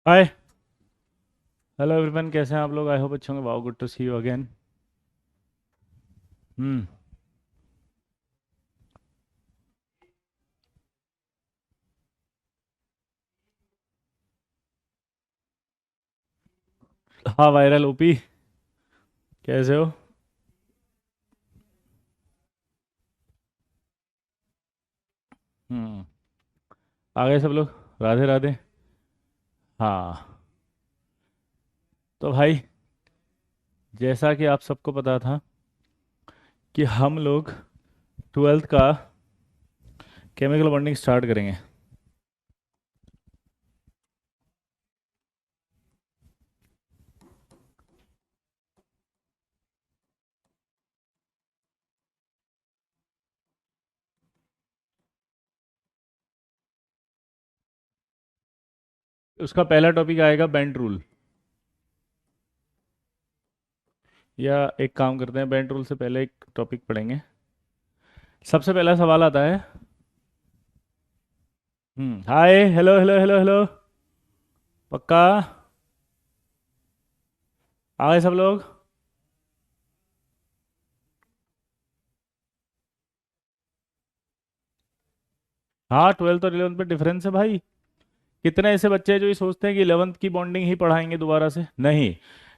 हाय। Hello everyone, कैसे हैं आप लोग? आई होप अच्छे होंगे। Wow, good to see you again. Hmm. हाँ, वायरल ओपी, कैसे हो? हम्म। आ गए सब लोग? राधे राधे। हाँ। तो भाई, जैसा कि आप सबको पता था कि हम लोग ट्वेल्थ का केमिकल बॉन्डिंग स्टार्ट करेंगे। उसका पहला टॉपिक आएगा बेंट रूल। या एक काम करते हैं, बेंट रूल से पहले एक टॉपिक पढ़ेंगे। सबसे पहला सवाल आता है। हाय, हेलो हेलो हेलो हेलो। पक्का? आ गए सब लोग? हाँ, ट्वेल्थ और इलेवंथ में डिफरेंस है भाई। कितने ऐसे बच्चे हैं जो ये सोचते हैं कि इलेवंथ की बॉन्डिंग ही पढ़ाएंगे दोबारा से? नहीं।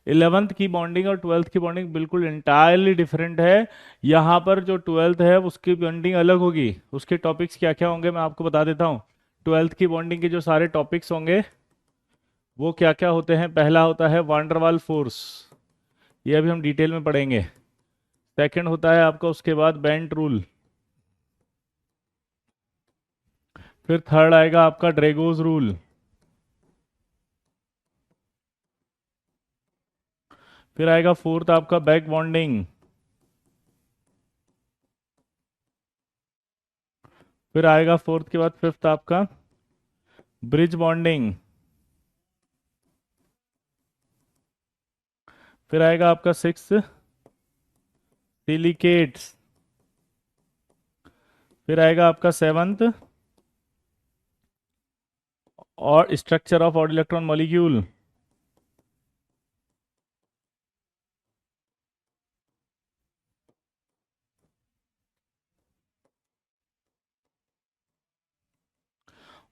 इलेवंथ की बॉन्डिंग और ट्वेल्थ की बॉन्डिंग बिल्कुल इंटायरली डिफरेंट है। यहाँ पर जो ट्वेल्थ है उसकी बॉन्डिंग अलग होगी। उसके टॉपिक्स क्या क्या होंगे मैं आपको बता देता हूँ। ट्वेल्थ की बॉन्डिंग के जो सारे टॉपिक्स होंगे वो क्या क्या होते हैं। पहला होता है वांडरवाल फोर्स, ये अभी हम डिटेल में पढ़ेंगे। सेकंड होता है आपका उसके बाद बेंट रूल। फिर थर्ड आएगा आपका ड्रेगोज रूल। फिर आएगा फोर्थ आपका बैक बॉन्डिंग। फिर आएगा फोर्थ के बाद फिफ्थ आपका ब्रिज बॉन्डिंग। फिर आएगा आपका सिक्स सिलिकेट्स। फिर आएगा आपका सेवंथ और structure of odd electron molecule.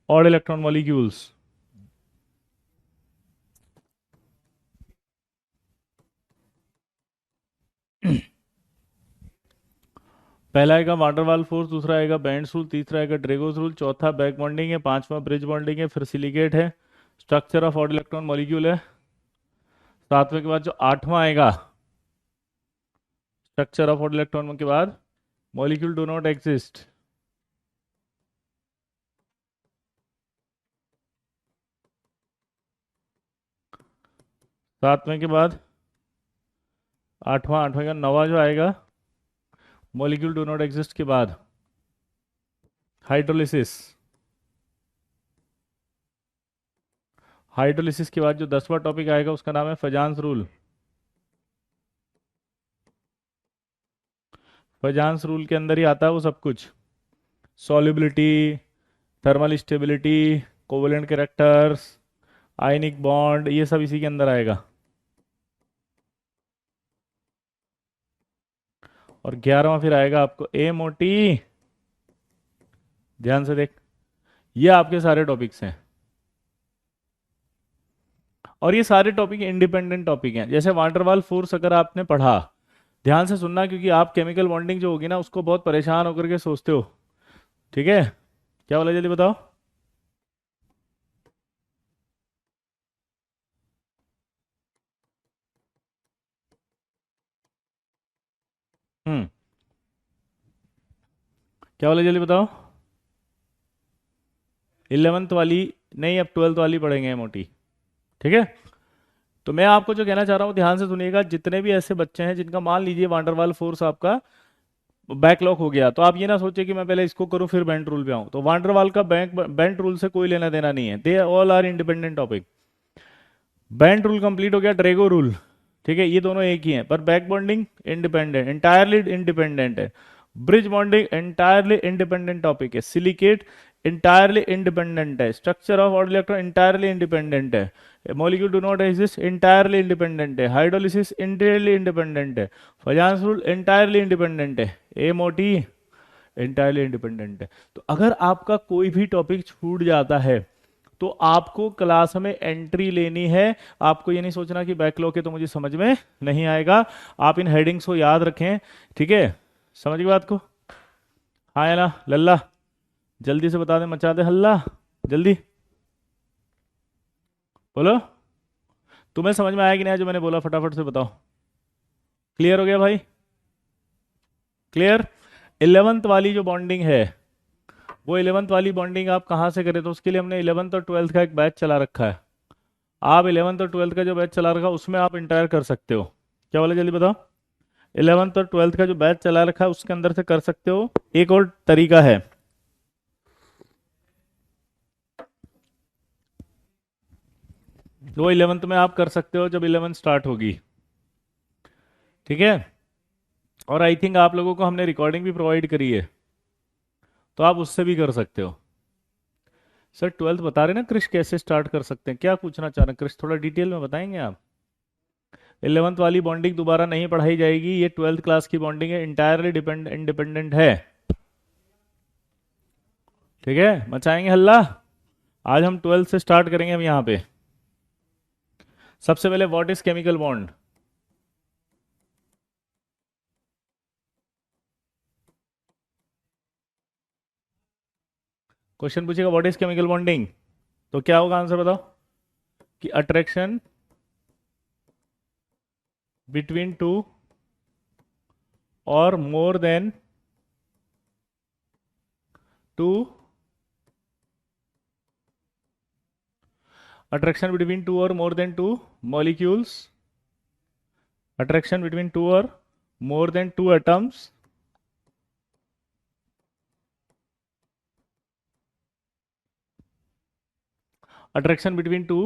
Odd electron molecules. पहला आएगा वाटरवाल फोर्स, दूसरा आएगा बैंड्स रूल, तीसरा आएगा ड्रेगोस रूल, चौथा बैक बॉन्डिंग है, पांचवा ब्रिज बॉन्डिंग है, फिर सिलिकेट है, structure of odd electron molecule है। सातवें के बाद जो आठवां आएगा स्ट्रक्चर ऑफ ऑड इलेक्ट्रॉन के बाद मॉलिक्यूल डू नॉट एग्जिस्ट। सातवें के बाद आठवां का नवा जो आएगा मॉलिक्यूल डू नॉट एग्जिस्ट के बाद हाइड्रोलिसिस। हाइड्रोलिसिस के बाद जो 10वां टॉपिक आएगा उसका नाम है फजान्स रूल। फजान्स रूल के अंदर ही आता है वो सब कुछ। Solubility, thermal stability, covalent characters, ionic bond, ये सब इसी के अंदर आएगा। और 11वां फिर आएगा आपको ए मोटी। ध्यान से देख, ये आपके सारे टॉपिक्स हैं। और ये सारे टॉपिक इंडिपेंडेंट टॉपिक हैं। जैसे वांडरवाल फोर्स अगर आपने पढ़ा, ध्यान से सुनना, क्योंकि आप केमिकल बॉन्डिंग जो होगी ना उसको बहुत परेशान होकर के सोचते हो। ठीक है? क्या बोला, जल्दी बताओ। हम्म। क्या बोला, जल्दी बताओ। इलेवेंथ वाली नहीं, अब ट्वेल्थ वाली पढ़ेंगे मोटी। ठीक है? तो मैं आपको जो कहना चाह रहा हूँ ध्यान से सुनिएगा। जितने भी ऐसे बच्चे हैं जिनका मान लीजिए वांडरवाल फोर्स आपका बैकलॉग हो गया, तो आप ये ना सोचिए कि मैं पहले इसको करूँ फिर बेंट रूल पे आऊँ। तो वांडरवाल का बेंट रूल से कोई लेना देना नहीं है। They all are independent topic. Bent rule complete हो गया, ड्रेगो रूल। ठीक है, ये दोनों एक ही हैं, पर back bonding independent, entirely independent है। Bridge bonding entirely independent topic है। सिलिकेट इंटायरली इंडिपेंडेंट है, structure of order electron entirely independent है, molecule do not exist entirely independent है, हाइड्रोलिसिस इंटायरली इंडिपेंडेंट है, फजांस रूल इंटायरली इंडिपेंडेंट है, ए मोटी entirely independent है। तो अगर आपका कोई भी टॉपिक छूट जाता है तो आपको क्लास में एंट्री लेनी है। आपको ये नहीं सोचना कि बैकलॉग है तो मुझे समझ में नहीं आएगा। आप इन हेडिंग्स को याद रखें, ठीक है? समझ गई बात को? हाँ या ना लल्ला? जल्दी से बता दे, मचा दे हल्ला, जल्दी बोलो। तुम्हें समझ में आया कि नहीं जो मैंने बोला? फटाफट से बताओ। क्लियर हो गया भाई? क्लियर? 11th वाली जो बॉन्डिंग है, वो 11th वाली बॉन्डिंग आप कहाँ से करें? तो उसके लिए हमने 11th और 12th का एक बैच चला रखा है। आप 11th और 12th का जो बैच चला रखा है उसमें आप इंटायर कर सकते हो। क्या बोले जल्दी बताओ? 11th और 12th का जो बैच चला रखा है उसके अंदर से कर सकते हो। एक और तरीका है, वो 11th में आप कर सकते हो जब 11th स्टार्ट होगी, ठीक है? और आई थिंक आप लोगों को हमने रिकॉर्डिंग भी प्रोवाइड करी है, तो आप उससे भी कर सकते हो। सर 12th बता रहे ना क्रिश, कैसे स्टार्ट कर सकते हैं? क्या पूछना चाह रहे हैं क्रिश? थोड़ा डिटेल में बताएंगे आप? 11th वाली बॉन्डिंग दोबारा नहीं पढ़ाई जाएगी, ये 12th क्लास की बॉन्डिंग है, इंटायरली इंडिपेंडेंट है, ठीक है? मचाएंगे हल्ला। आज हम 12th से स्टार्ट करेंगे। हम यहाँ पे सबसे पहले what is chemical bond? Question पूछेगा व्हाट इज केमिकल बॉन्डिंग, तो क्या होगा आंसर बताओ? कि अट्रैक्शन बिटवीन टू और more than two, attraction between two or more than two molecules, attraction between two or more than two atoms, attraction between two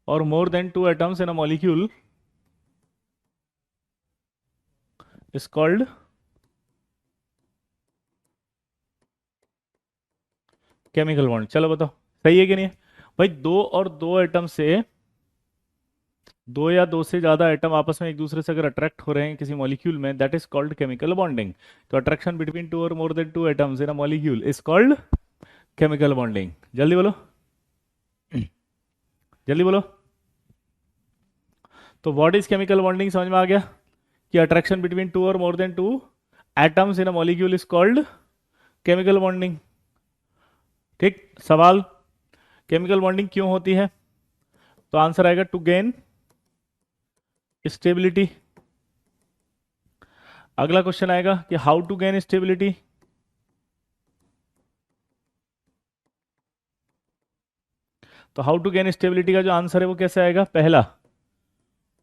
or more than two atoms in a molecule is called chemical bond. चलो बताओ सही है कि नहीं? भाई दो और दो एटम से, दो या दो से ज्यादा एटम आपस में एक दूसरे से अगर अट्रैक्ट हो रहे हैं किसी मॉलिक्यूल में, that is called chemical bonding. तो अट्रैक्शन बिटवीन टू और more than two atoms in a molecule is called chemical bonding. जल्दी बोलो, जल्दी बोलो। तो व्हाट इज केमिकल बॉन्डिंग समझ में आ गया? कि अट्रैक्शन बिटवीन टू और more than two atoms in a molecule is called chemical bonding. ठीक, सवाल केमिकल बॉन्डिंग क्यों होती है? तो आंसर आएगा टू गेन स्टेबिलिटी। अगला क्वेश्चन आएगा कि हाउ टू गेन स्टेबिलिटी। तो हाउ टू गेन स्टेबिलिटी का जो आंसर है वो कैसे आएगा? पहला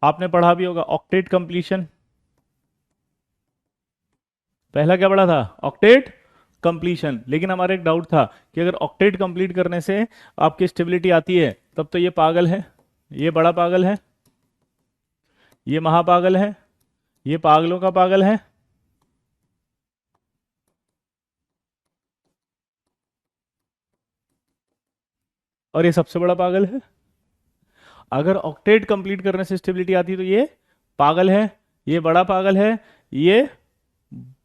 आपने पढ़ा भी होगा, ऑक्टेट कंप्लीशन। पहला क्या पढ़ा था? Octet completion. लेकिन हमारा एक डाउट था कि अगर ऑक्टेट कंप्लीट करने से आपकी स्टेबिलिटी आती है, तब तो ये पागल है, ये बड़ा पागल है, ये महापागल है, ये पागलों का पागल है, और ये सबसे बड़ा पागल है। अगर ऑक्टेट कंप्लीट करने से स्टेबिलिटी आती है तो ये पागल है, ये बड़ा पागल है, ये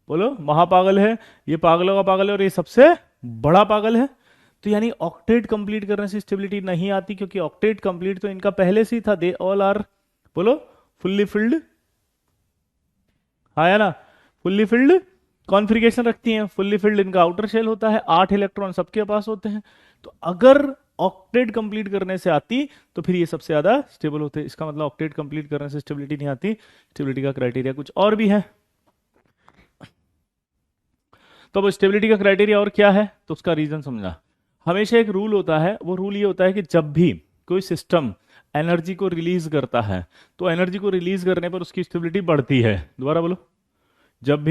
बोलो महापागल है, ये पागलों का पागल है, और ये सबसे बड़ा पागल है। तो यानी ऑक्टेट कंप्लीट करने से स्टेबिलिटी नहीं आती, क्योंकि ऑक्टेट कंप्लीट तो इनका पहले से ही था। दे ऑल आर बोलो फुल्ली फिल्ड, हाँ या ना? फुल्ली फिल्ड कॉन्फ़िगरेशन रखती हैं, फुल्ली फिल्ड इनका आउटर शेल होता है, 8 इलेक्ट्रॉन सबके पास होते हैं। तो अगर ऑक्टेट कंप्लीट करने से आती तो फिर ये सबसे ज्यादा स्टेबल होते। इसका मतलब ऑक्टेट कंप्लीट करने से स्टेबिलिटी नहीं आती। स्टेबिलिटी का क्राइटेरिया कुछ और भी है। तो अब स्टेबिलिटी का क्राइटेरिया और क्या है, तो उसका रीजन समझा। हमेशा एक रूल होता है, वो रूल ये होता है कि जब भी कोई सिस्टम एनर्जी को रिलीज करता है, तो एनर्जी को रिलीज करने पर उसकी स्टेबिलिटी बढ़ती है। दोबारा बोलो, जब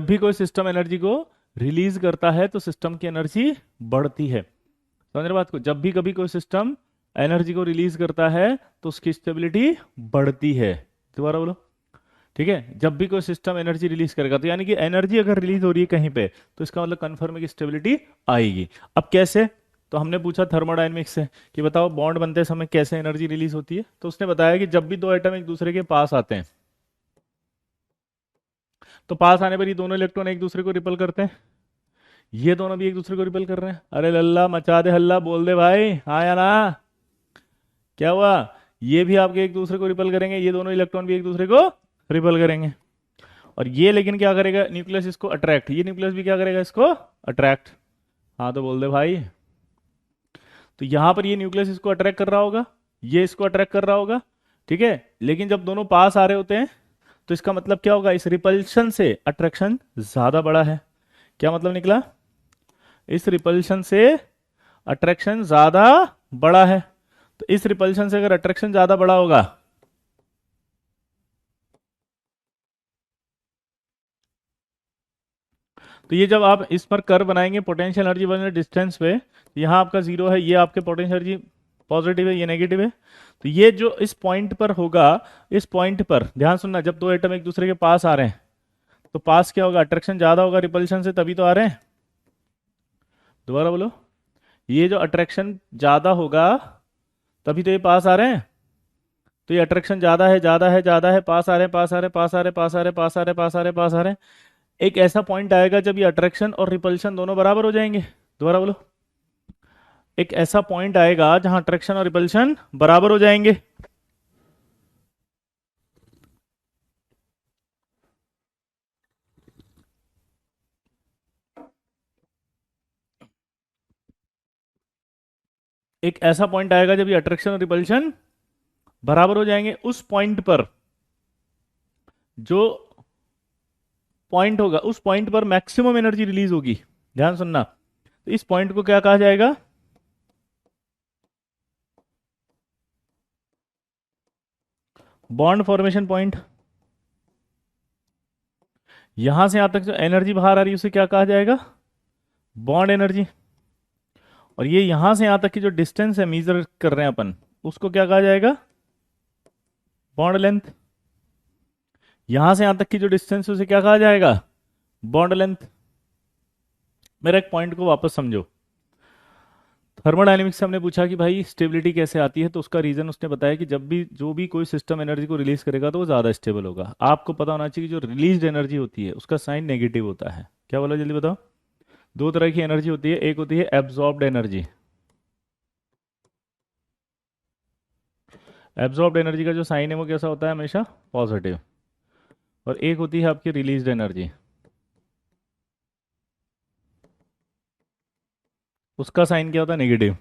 भी कोई सिस्टम एनर्जी को रिलीज करता है तो सिस्टम की एनर्जी बढ़ती है। समझ रहे बात को? जब भी कभी कोई सिस्टम एनर्जी को रिलीज करता है तो उसकी स्टेबिलिटी बढ़ती है। दोबारा बोलो, ठीक है, जब भी कोई सिस्टम एनर्जी रिलीज करेगा तो यानी कि एनर्जी अगर रिलीज हो रही है कहीं पे तो इसका मतलब कन्फर्म है कि स्टेबिलिटी आएगी। अब कैसे? तो हमने पूछा थर्मोडायनेमिक्स से कि बताओ बॉन्ड बनते समय कैसे एनर्जी रिलीज होती है, तो उसने बताया कि जब भी दो एटम एक दूसरे के पास आते हैं तो पास आने पर ये दोनों इलेक्ट्रॉन एक दूसरे को रिपल करते हैं, ये दोनों भी एक दूसरे को रिपल कर रहे हैं। अरे लल्ला मचा दे हल्ला, बोल दे भाई हाँ या ना। क्या हुआ? ये भी आपके एक दूसरे को रिपल करेंगे, ये दोनों इलेक्ट्रॉन भी एक दूसरे को रिपल करेंगे। और ये लेकिन क्या करेगा, न्यूक्लियस इसको अट्रैक्ट, ये न्यूक्लियस भी क्या करेगा, इसको अट्रैक्ट। हाँ तो बोल दे भाई। तो यहां पर ये न्यूक्लियस इसको अट्रैक्ट कर रहा होगा, ये इसको अट्रैक्ट कर रहा होगा, ठीक है। लेकिन जब दोनों पास आ रहे होते हैं तो इसका मतलब क्या होगा, इस रिपल्शन से अट्रैक्शन ज्यादा बड़ा है। क्या मतलब निकला? इस रिपल्शन से अट्रैक्शन ज्यादा बड़ा है। तो इस रिपल्शन से अगर अट्रैक्शन ज्यादा बड़ा होगा तो ये जब आप इस पर कर्व बनाएंगे पोटेंशियल एनर्जी वर्सेस डिस्टेंस पे, यहाँ आपका जीरो है, ये आपके पोटेंशियल एनर्जी पॉजिटिव है, ये नेगेटिव है। तो ये जो इस पॉइंट पर होगा, इस पॉइंट पर ध्यान सुनना, जब दो एटम एक दूसरे के पास आ रहे हैं तो पास क्या होगा, अट्रैक्शन ज्यादा होगा रिपल्शन से, तभी तो आ रहे हैं। दोबारा बोलो, ये जो अट्रैक्शन ज्यादा होगा तभी तो ये पास आ रहे हैं। तो ये अट्रैक्शन ज्यादा है, ज्यादा है, ज्यादा है, पास आ रहे हैं, पास आ रहे हैं, पास आ रहे हैं, पास आ रहे हैं, पास आ रहे हैं, पास आ रहे हैं, पास आ रहे हैं। एक ऐसा पॉइंट आएगा जब ये अट्रैक्शन और रिपल्शन दोनों बराबर हो जाएंगे। दोबारा बोलो, एक ऐसा पॉइंट आएगा जहां अट्रैक्शन और रिपल्शन बराबर हो जाएंगे। एक ऐसा पॉइंट आएगा जब ये अट्रैक्शन और रिपल्शन बराबर हो जाएंगे। उस पॉइंट पर जो पॉइंट होगा, उस पॉइंट पर मैक्सिमम एनर्जी रिलीज होगी। ध्यान सुनना, तो इस पॉइंट को क्या कहा जाएगा, बॉन्ड फॉर्मेशन पॉइंट। यहां से यहां तक जो एनर्जी बाहर आ रही है उसे क्या कहा जाएगा, बॉन्ड एनर्जी। और ये यहां से यहां तक की जो डिस्टेंस है मेजर कर रहे हैं अपन, उसको क्या कहा जाएगा, बॉन्ड लेंथ। यहां से यहां तक की जो डिस्टेंस है उसे क्या कहा जाएगा, बॉन्ड लेंथ। मेरा एक पॉइंट को वापस समझो। थर्मोडायनेमिक्स से हमने पूछा कि भाई स्टेबिलिटी कैसे आती है, तो उसका रीजन उसने बताया कि जब भी जो भी कोई सिस्टम एनर्जी को रिलीज करेगा तो वो ज्यादा स्टेबल होगा। आपको पता होना चाहिए कि जो रिलीज एनर्जी होती है उसका साइन नेगेटिव होता है। क्या बोला, जल्दी बताओ। दो तरह की एनर्जी होती है, एक होती है एब्जॉर्ब्ड एनर्जी। एब्जॉर्ब्ड एनर्जी का जो साइन है वो कैसा होता है, हमेशा पॉजिटिव। और एक होती है आपकी रिलीज्ड एनर्जी, उसका साइन क्या होता है, नेगेटिव।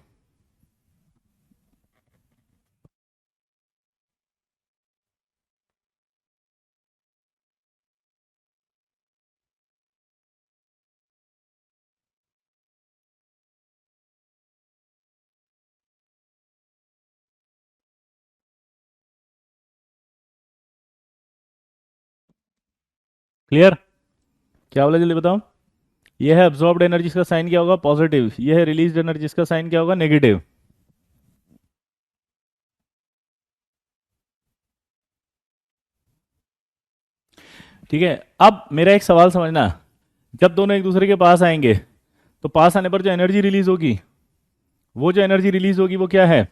क्लियर? क्या बोला, जल्दी बताओ। यह है एब्जॉर्ब्ड एनर्जी, का साइन क्या होगा, पॉजिटिव। यह है रिलीज्ड एनर्जी, का साइन क्या होगा, नेगेटिव। ठीक है, अब मेरा एक सवाल समझना, जब दोनों एक दूसरे के पास आएंगे तो पास आने पर जो एनर्जी रिलीज होगी, वो जो एनर्जी रिलीज होगी वो क्या है,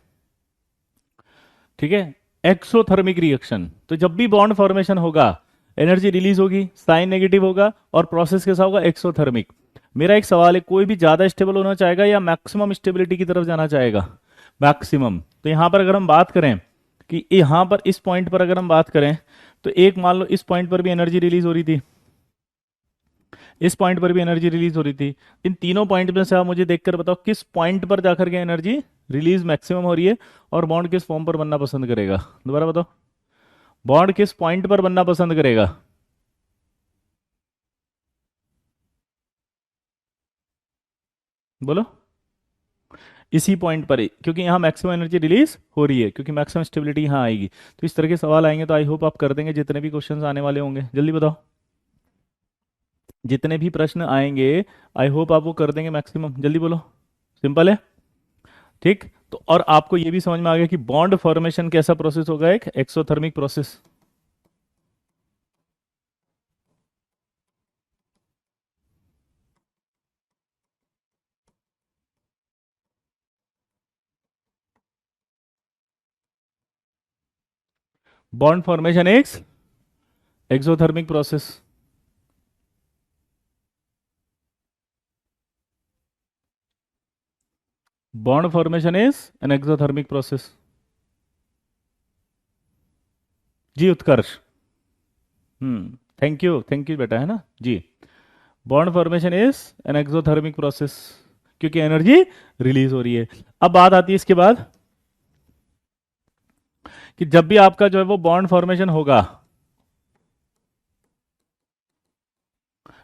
ठीक है, एक्सोथर्मिक रिएक्शन। तो जब भी बॉन्ड फॉर्मेशन होगा एनर्जी रिलीज होगी, साइन नेगेटिव होगा, और प्रोसेस कैसा होगा, एक्सोथर्मिक। मेरा एक सवाल है, कोई भी ज्यादा स्टेबल होना चाहेगा या मैक्सिमम स्टेबिलिटी की तरफ जाना चाहेगा, मैक्सिमम। तो यहां पर अगर हम बात करें कि यहां पर इस पॉइंट पर अगर हम बात करें तो एक मान लो इस पॉइंट पर भी एनर्जी रिलीज हो रही थी, इस पॉइंट पर भी एनर्जी रिलीज हो रही थी। इन तीनों पॉइंट में से आप मुझे देखकर बताओ किस पॉइंट पर जाकर के एनर्जी रिलीज मैक्सिमम हो रही है और बॉन्ड किस फॉर्म पर बनना पसंद करेगा। दोबारा बताओ, बॉन्ड किस पॉइंट पर बनना पसंद करेगा। बोलो, इसी पॉइंट पर ही, क्योंकि यहाँ मैक्सिमम एनर्जी रिलीज हो रही है, क्योंकि मैक्सिमम स्टेबिलिटी यहाँ आएगी। तो इस तरह के सवाल आएंगे तो आई होप आप कर देंगे, जितने भी क्वेश्चंस आने वाले होंगे। जल्दी बताओ, जितने भी प्रश्न आएंगे आई होप आप वो कर देंगे मैक्सिमम। जल्दी बोलो, सिंपल है। ठीक, तो और आपको ये भी समझ में आ गया कि बॉन्ड फॉर्मेशन कैसा प्रोसेस होगा, एक exothermic process. Bond formation is exothermic process. Bond formation is an exothermic process. जी उत्कर्ष। थैंक यू बेटा, है ना जी। Bond formation is an exothermic process, क्योंकि एनर्जी रिलीज हो रही है। अब बात आती है इसके बाद कि जब भी आपका जो है वो बॉन्ड फॉर्मेशन होगा,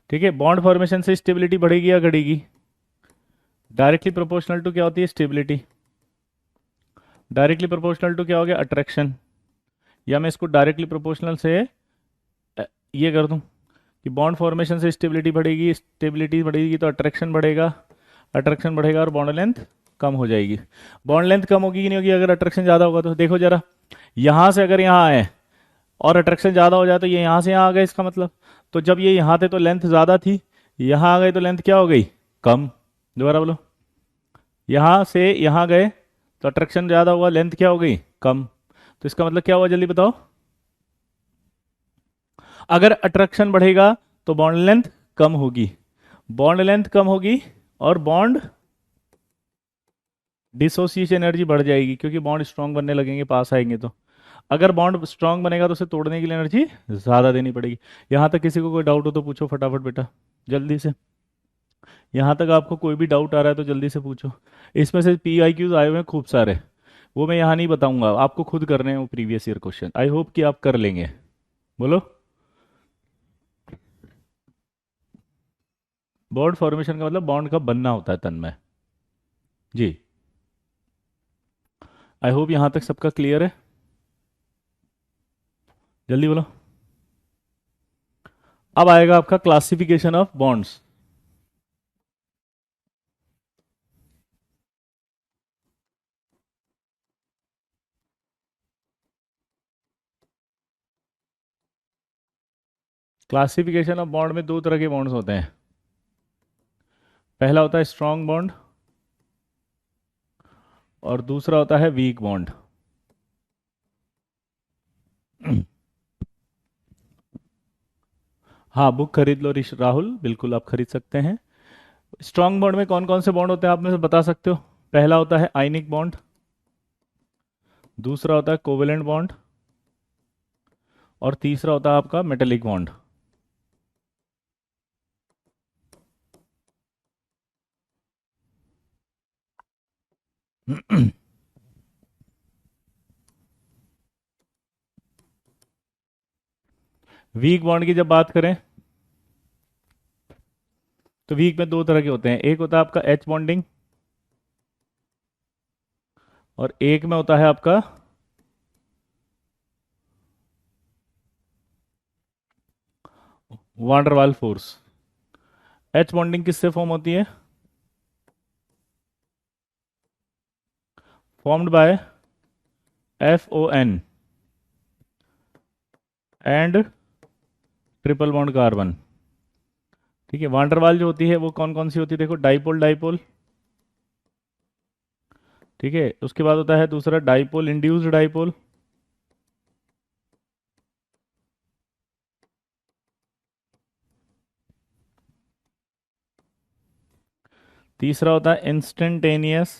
ठीक है, बॉन्ड फॉर्मेशन से स्टेबिलिटी बढ़ेगी या घटेगी? डायरेक्टली प्रोपोर्शनल टू क्या होती है? स्टेबिलिटी। डायरेक्टली प्रोपोर्शनल टू क्या हो गया? अट्रैक्शन। या मैं इसको डायरेक्टली प्रोपोर्शनल से ये कर दूं कि बॉन्ड फॉर्मेशन से स्टेबिलिटी बढ़ेगी, स्टेबिलिटी बढ़ेगी तो अट्रैक्शन बढ़ेगा, अट्रैक्शन बढ़ेगा और बॉन्ड लेंथ कम हो जाएगी। बॉन्ड लेंथ कम होगी कि नहीं होगी अगर अट्रैक्शन ज़्यादा होगा? तो देखो जरा, यहाँ से अगर यहाँ आए और अट्रैक्शन ज़्यादा हो जाए तो ये यहाँ से यहाँ आ गए, इसका मतलब तो जब ये यहाँ थे तो लेंथ ज़्यादा थी, यहाँ आ गए तो लेंथ क्या हो गई? कम। दोबारा बोलो, यहाँ से यहाँ गए तो अट्रैक्शन ज़्यादा हुआ, लेंथ क्या हो गई? कम। तो इसका मतलब क्या हुआ, जल्दी बताओ? अगर अट्रैक्शन बढ़ेगा तो बॉन्ड लेंथ कम होगी, बॉन्ड लेंथ कम होगी और बॉन्ड डिसोसिएशन एनर्जी बढ़ जाएगी, क्योंकि बॉन्ड स्ट्रांग बनने लगेंगे पास आएंगे तो। अगर बॉन्ड स्ट्रांग बनेगा तो उसे तोड़ने के लिए एनर्जी ज़्यादा देनी पड़ेगी। यहाँ तक किसी को कोई डाउट हो तो पूछो फटाफट बेटा, जल्दी से। यहाँ तक आपको कोई भी डाउट आ रहा है तो जल्दी से पूछो। इसमें से पी आई क्यूज आए हुए हैं खूब सारे, वो मैं यहाँ नहीं बताऊंगा, आपको खुद करने हैं वो previous year question. I hope कि आप कर लेंगे। बोलो। बॉन्ड फॉर्मेशन का मतलब बॉन्ड का बनना होता है तन में। जी, आई होप यहाँ तक सबका क्लियर है। जल्दी बोलो। अब आएगा आपका classification of bonds. Classification of bond में दो तरह के बॉन्ड्स होते हैं। पहला होता है स्ट्रॉन्ग बॉन्ड और दूसरा होता है वीक बॉन्ड। हाँ, बुक खरीद लो राहुल, बिल्कुल आप खरीद सकते हैं। स्ट्रॉन्ग बॉन्ड में कौन कौन से बॉन्ड होते हैं आप में से बता सकते हो? पहला होता है आयनिक बॉन्ड, दूसरा होता है कोवेलेंट बॉन्ड और तीसरा होता है आपका मेटेलिक बॉन्ड। वीक बॉन्ड की जब बात करें तो वीक में दो तरह के होते हैं, एक होता है आपका एच बॉन्डिंग और एक में होता है आपका वांडरवाल फोर्स। एच बॉन्डिंग किससे फॉर्म होती है? Formed by FON and triple bond carbon. ठीक है, वांडरवाल जो होती है वो कौन कौन सी होती है? देखो, डाइपोल डाइपोल, ठीक है, उसके बाद होता है दूसरा डाइपोल इंड्यूस्ड डाइपोल, तीसरा होता है instantaneous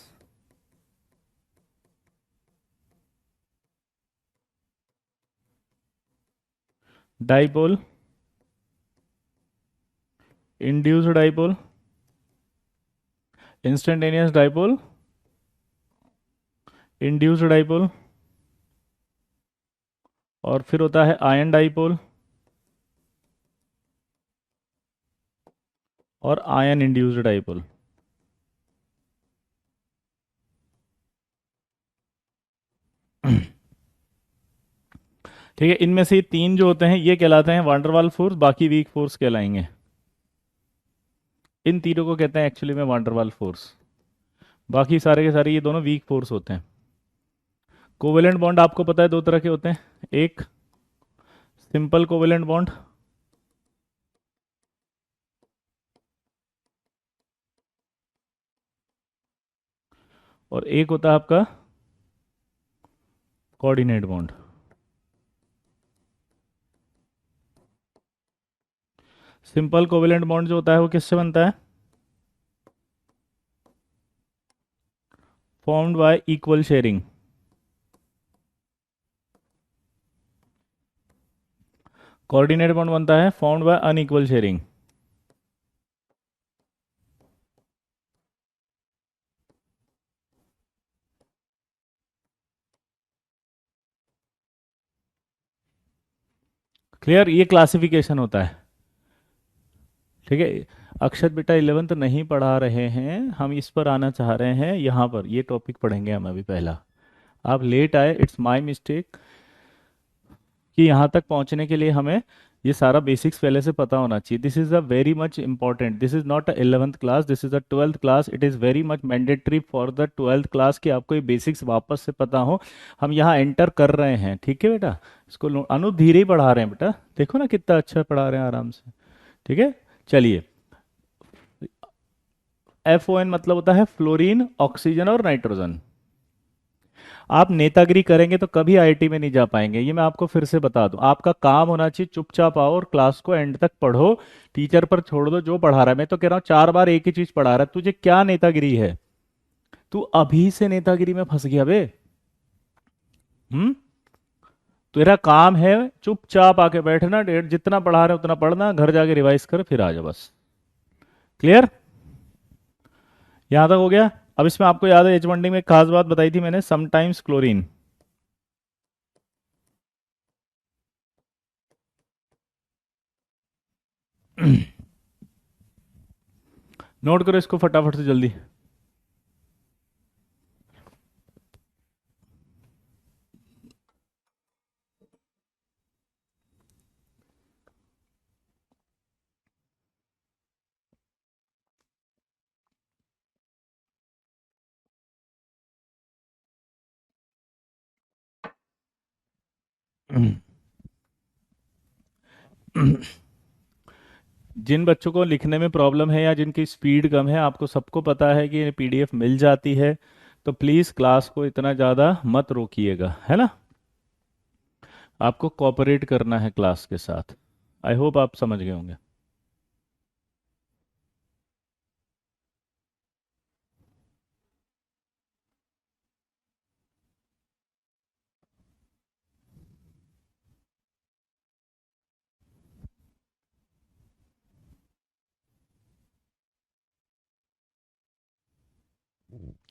dipole, induced dipole, instantaneous dipole, induced dipole, और फिर होता है आयन डाइपोल और आयन इंड्यूस्ड डाइपोल। ठीक है, इनमें से ये तीन जो होते हैं ये कहलाते हैं वांडरवाल फोर्स, बाकी वीक फोर्स कहलाएंगे। इन तीनों को कहते हैं एक्चुअली में वांडरवाल फोर्स, बाकी सारे के सारे ये दोनों वीक फोर्स होते हैं। कोवेलेंट बॉन्ड आपको पता है दो तरह के होते हैं, एक सिंपल कोवेलेंट बॉन्ड और एक होता है आपका coordinate bond. Simple covalent bond जो होता है वो किससे बनता है? Formed y equal sharing. Coordinate bond बनता है formed by unequal sharing. Clear? ये क्लासिफिकेशन होता है। ठीक है। अक्षत बेटा 11th नहीं पढ़ा रहे हैं, हम इस पर आना चाह रहे हैं, यहाँ पर ये टॉपिक पढ़ेंगे हम अभी पहला। आप लेट आए, इट्स माय मिस्टेक, कि यहाँ तक पहुँचने के लिए हमें ये सारा बेसिक्स पहले से पता होना चाहिए। This is a very much important, this is not a 11th class, this is a 12th class. It is very much mandatory for the 12th class कि आपको ये बेसिक्स वापस से पता हो। हम यहाँ एंटर कर रहे हैं, ठीक है बेटा? इसको अनु धीरे ही पढ़ा रहे हैं बेटा, देखो ना कितना अच्छा पढ़ा रहे हैं आराम से। ठीक है, चलिए। FON मतलब होता है फ्लोरीन, ऑक्सीजन और नाइट्रोजन। आप नेतागिरी करेंगे तो कभी आईआईटी में नहीं जा पाएंगे, ये मैं आपको फिर से बता दूं। आपका काम होना चाहिए चुपचाप आओ और क्लास को एंड तक पढ़ो, टीचर पर छोड़ दो जो पढ़ा रहा है। मैं तो कह रहा हूँ 4 बार एक ही चीज पढ़ा रहा है, तुझे क्या नेतागिरी है? तू अभी से नेतागिरी में फंस गया बे। हम्म। तेरा काम है चुपचाप आके बैठना, डेढ़ जितना पढ़ा रहे उतना पढ़ना, घर जाके रिवाइज कर फिर आ जा बस। क्लियर? यहां तक हो गया? अब इसमें आपको याद है एच बॉन्डिंग में एक खास बात बताई थी मैंने, समटाइम्स क्लोरीन। नोट करो इसको फटाफट से जल्दी। जिन बच्चों को लिखने में प्रॉब्लम है या जिनकी स्पीड कम है, आपको सबको पता है कि PDF मिल जाती है, तो प्लीज़ क्लास को इतना ज़्यादा मत रोकिएगा, है ना? आपको कोऑपरेट करना है क्लास के साथ। आई होप आप समझ गए होंगे।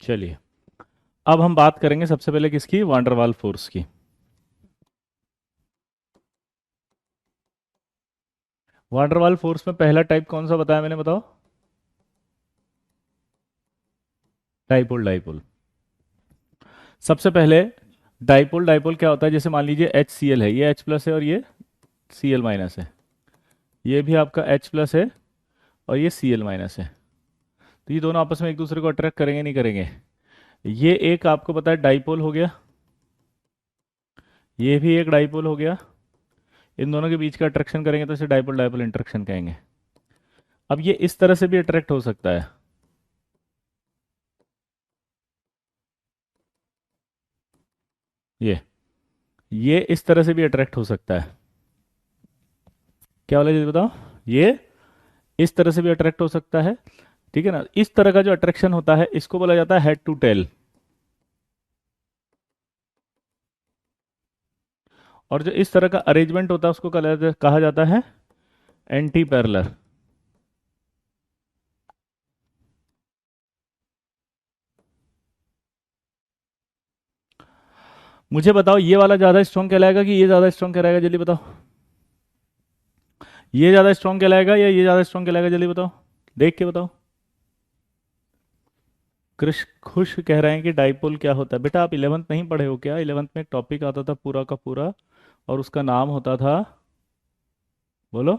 चलिए, अब हम बात करेंगे सबसे पहले किसकी? वांडरवाल फोर्स की। वांडरवाल फोर्स में पहला टाइप कौन सा बताया मैंने, बताओ? Dipole dipole. सबसे पहले डाइपोल डाइपोल क्या होता है? जैसे मान लीजिए HCl है, ये H+ है और ये Cl- है। ये भी आपका H+ है और ये Cl- है। तो ये दोनों आपस में एक दूसरे को अट्रैक्ट करेंगे नहीं करेंगे? ये एक आपको पता है डाइपोल हो गया, ये भी एक डाइपोल हो गया। इन दोनों के बीच का अट्रैक्शन करेंगे तो इसे डाइपोल डाइपोल इंटरेक्शन कहेंगे। अब ये इस तरह से भी अट्रैक्ट हो सकता है, ये ये इस तरह से भी अट्रैक्ट हो सकता है। क्या वाला चीज बताओ? ये इस तरह से भी अट्रैक्ट हो सकता है, ठीक है ना? इस तरह का जो अट्रैक्शन होता है इसको बोला जाता है हेड टू टेल। और जो इस तरह का अरेंजमेंट होता है उसको कहा जाता है एंटी पैरेलल। मुझे बताओ ये वाला ज्यादा स्ट्रॉन्ग कहलाएगा कि ये ज्यादा स्ट्रॉन्ग कहलाएगा? जल्दी बताओ। ये ज्यादा स्ट्रॉन्ग कहलाएगा या ये ज्यादा स्ट्रॉन्ग कहलाएगा? जल्दी बताओ, देख के बताओ। कृष खुश कह रहे हैं कि डाइपोल क्या होता है। बेटा आप 11th नहीं पढ़े हो क्या? 11th में एक टॉपिक आता था पूरा का पूरा, और उसका नाम होता था, बोलो,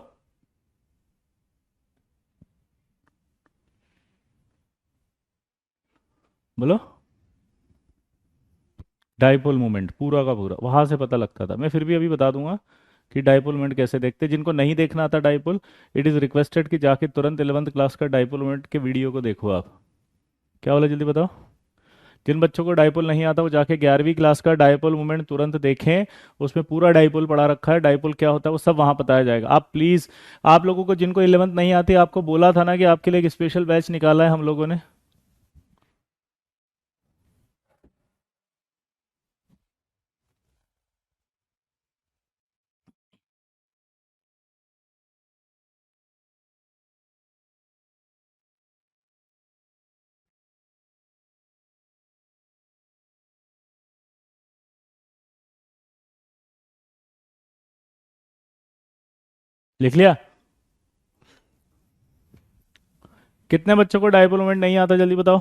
बोलो। डाइपोल मोमेंट पूरा का पूरा वहां से पता लगता था। मैं फिर भी अभी बता दूंगा कि डाइपोल मोमेंट कैसे देखते हैं। जिनको नहीं देखना आता डाइपोल, इट इज़ रिक्वेस्टेड कि जाके तुरंत 11th क्लास का डाइपोल मोमेंट के वीडियो को देखो आप। क्या बोला? जल्दी बताओ। जिन बच्चों को डाइपोल नहीं आता वो जाके 11वीं क्लास का डाइपोल मोमेंट तुरंत देखें। उसमें पूरा डाइपोल पढ़ा रखा है, डाइपोल क्या होता है वो सब वहां बताया जाएगा। आप प्लीज, आप लोगों को जिनको 11th नहीं आती, आपको बोला था ना कि आपके लिए एक स्पेशल बैच निकाला है हम लोगों ने। लिख लिया? कितने बच्चों को डाइपोल मोमेंट नहीं आता, जल्दी बताओ।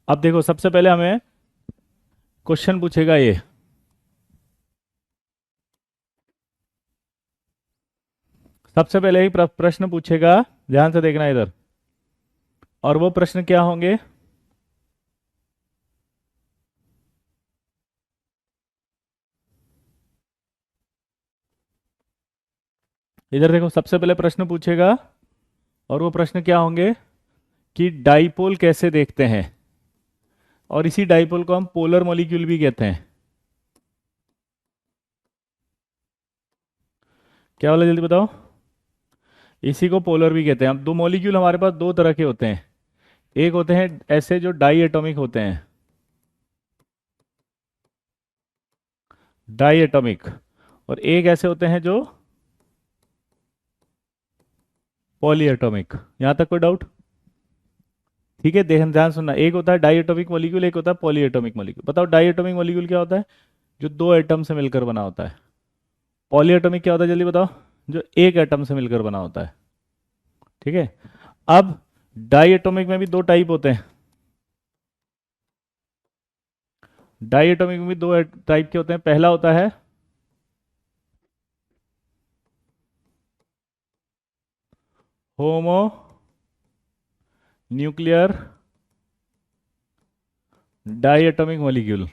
अब देखो, सबसे पहले हमें क्वेश्चन पूछेगा ये। सबसे पहले ही प्रश्न पूछेगा, ध्यान से देखना इधर। और वो प्रश्न क्या होंगे? इधर देखो, सबसे पहले प्रश्न पूछेगा और वो प्रश्न क्या होंगे कि डाइपोल कैसे देखते हैं, और इसी डाइपोल को हम पोलर मॉलिक्यूल भी कहते हैं। क्या वाला, जल्दी बताओ। इसी को पोलर भी कहते हैं। अब दो मॉलिक्यूल हमारे पास दो तरह के होते हैं। एक होते हैं ऐसे जो डाई एटॉमिक होते हैं, डाई एटॉमिक, और एक ऐसे होते हैं जो पॉली एटॉमिक। यहां तक कोई डाउट? ठीक है, ध्यान ध्यान सुनना। एक होता है डाई एटॉमिक मॉलिक्यूल, एक होता है पॉली एटॉमिक मॉलिक्यूल। बताओ, डाई एटॉमिक मॉलिक्यूल क्या होता है? जो दो एटम से मिलकर बना होता है। पॉली एटॉमिक क्या होता है, जल्दी बताओ? जो एक एटम से मिलकर बना होता है। ठीक है। अब डाई एटॉमिक में भी दो टाइप होते हैं। डाई एटॉमिक में भी दो टाइप के होते हैं। पहला होता है homonuclear diatomic molecule,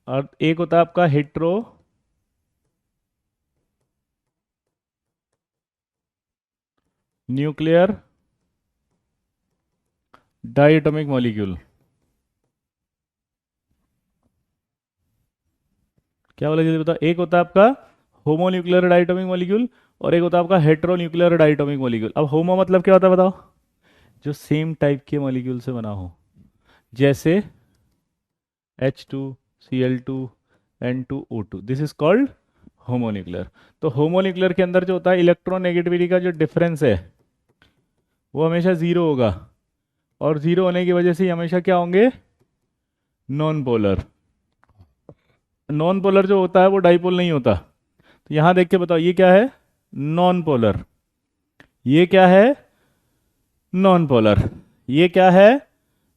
और एक होता है आपका heteronuclear diatomic molecule. क्या बोला, जल्दी बताओ। एक होता है आपका homonuclear diatomic molecule, और एक होता है आपका heteronuclear diatomic molecule. अब होमो मतलब क्या होता है बताओ? जो सेम टाइप के मॉलिक्यूल से बना हो, जैसे H2Cl2N2O2, this is called homonuclear. तो होमोन्यूक्लियर के अंदर जो होता है, इलेक्ट्रोनेगेटिविटी का जो डिफरेंस है वो हमेशा जीरो होगा, और जीरो होने की वजह से ही हमेशा क्या होंगे? Non polar. नॉन पोलर जो होता है वो डाइपोल नहीं होता। तो यहां देख के बताओ, ये क्या है? Non polar. ये क्या है? Non polar. ये क्या है?